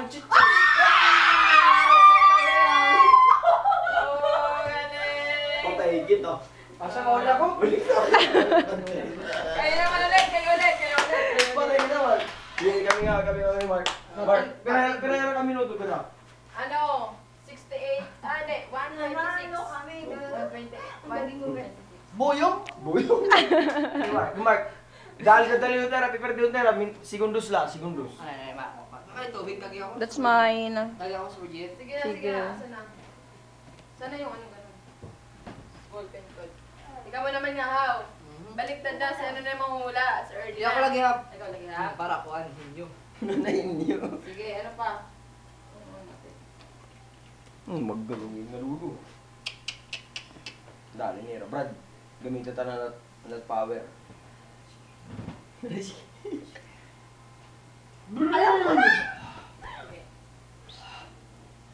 Chit! Patay kita. Asa ka wala ko? Kayo naman ulit, kayo ulit. Patay ka naman. Kami Mark. Mark, pero kami minuto ka na. Ano? 68, hindi, 126. Ano kami? 128. Boyong? Buyong. Mark, dahil sa talino tera, piperdi yung tera, segundos lang, segundos. Ay, tubig kagi ako. That's mine. Kagi ako sa budget. Sige na, sige na. Sana. Sana yung ano ganun. Ballpen code. Ikaw mo naman nga, How. Baliktad na, si ano na yung manghula. Si Early Hindi ako lagi hap. Ikaw lagi ha. Para ko ano ninyo. Nanayin niyo. Sige, ano pa? Maggalungin na lulo. Dali nira, Brad. Gamitin tayo ng power.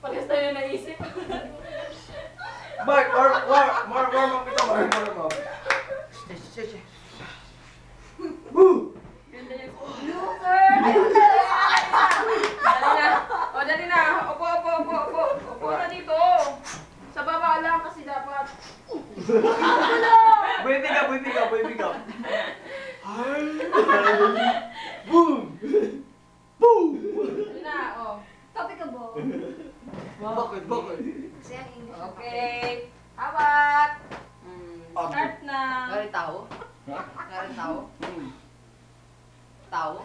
Pagas tayo na naisip. Mark, warm up ito, warm up. Woo! Ganda yung loser! Dali na. O, dali na. Opo. Opo na dito. Sa baba lang kasi dapat. Boy, pick up. Boom! Boom! Dali na, o. Topic ka ba? Bakit? Kasi ang English. Okay. Hawak. Start na. Gari tao? Ha? Gari tao? Tao?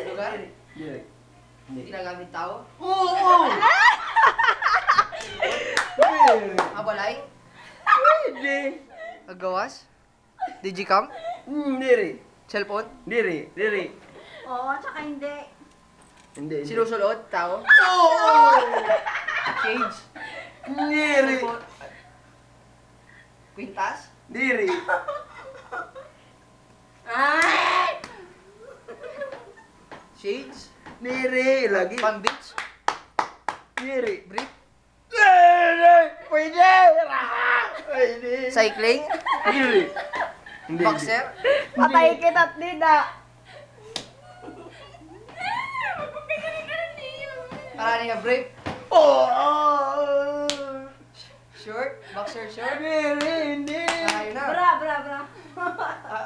Lugar? Yeah. Ginagamit tao? Oo! Abalay? Hindi. Agawas? Digicam? Diri. Cellphone? Diri. Oo, tsaka hindi. Hindi. Sinusulod? Tao? Oo! Shades? Diri. Cellphone? Quintas? Diri. Ay! Shades? Diri. Lagi. Palm Beach? Diri. Brief? Pwede! Pwede! Cycling? Diri. Hindi. Boxer? Patay kita, Dida. Marani nga brief? Oh! Short? Boxer short? Hindi. Ayaw na. Bra.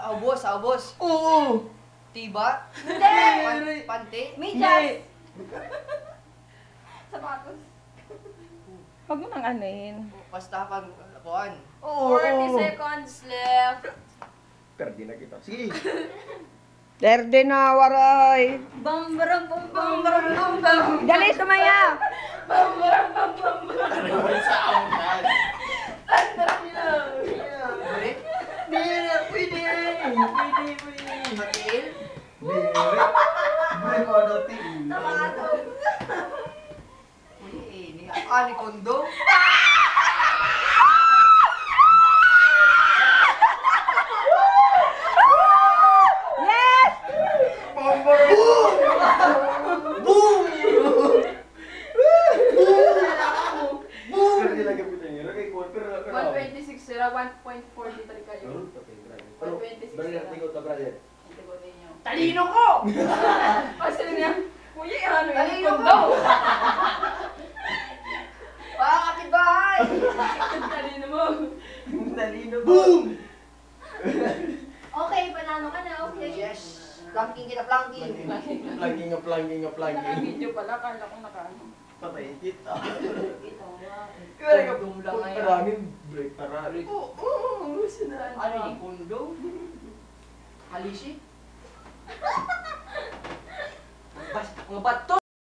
Aubos. Oo! Tiba? Hindi! Panty? Medyas! Sapatos. Huwag mo nang anuin. Basta pag kuan. Oo! 40 seconds left. Perdi na kita. Sige. Derde na, waray. Bam, bam, bam, bam, Bam, bam, bam. Dali, sumaya. Brief? Diri. Pwede. Patil? Diri. Break mo dating. Sapatos. Uy, ini. Ni kondo? Yes! Boom! Perdi lagi punya ngira kay kuan pero 126 sila, 1.43 kayo. Pero balik natin ko ta brother. Ito ninyo. Talino ko! Kasi niya, kuya, ano yun? Talino ko! Kondo! Parang kapitbahay! Talino mo. Talino boom! Okay, panalo ka na, okay. Yes. Planking kita, planking. Planking. Naka-video pala, kala ko naka-ano. Patay kita. Ito nga. Kaya ka Kondo lang ngayon. maraming break para. Oo, sinahan. Ano ni kondo? Halisi? Mga bato!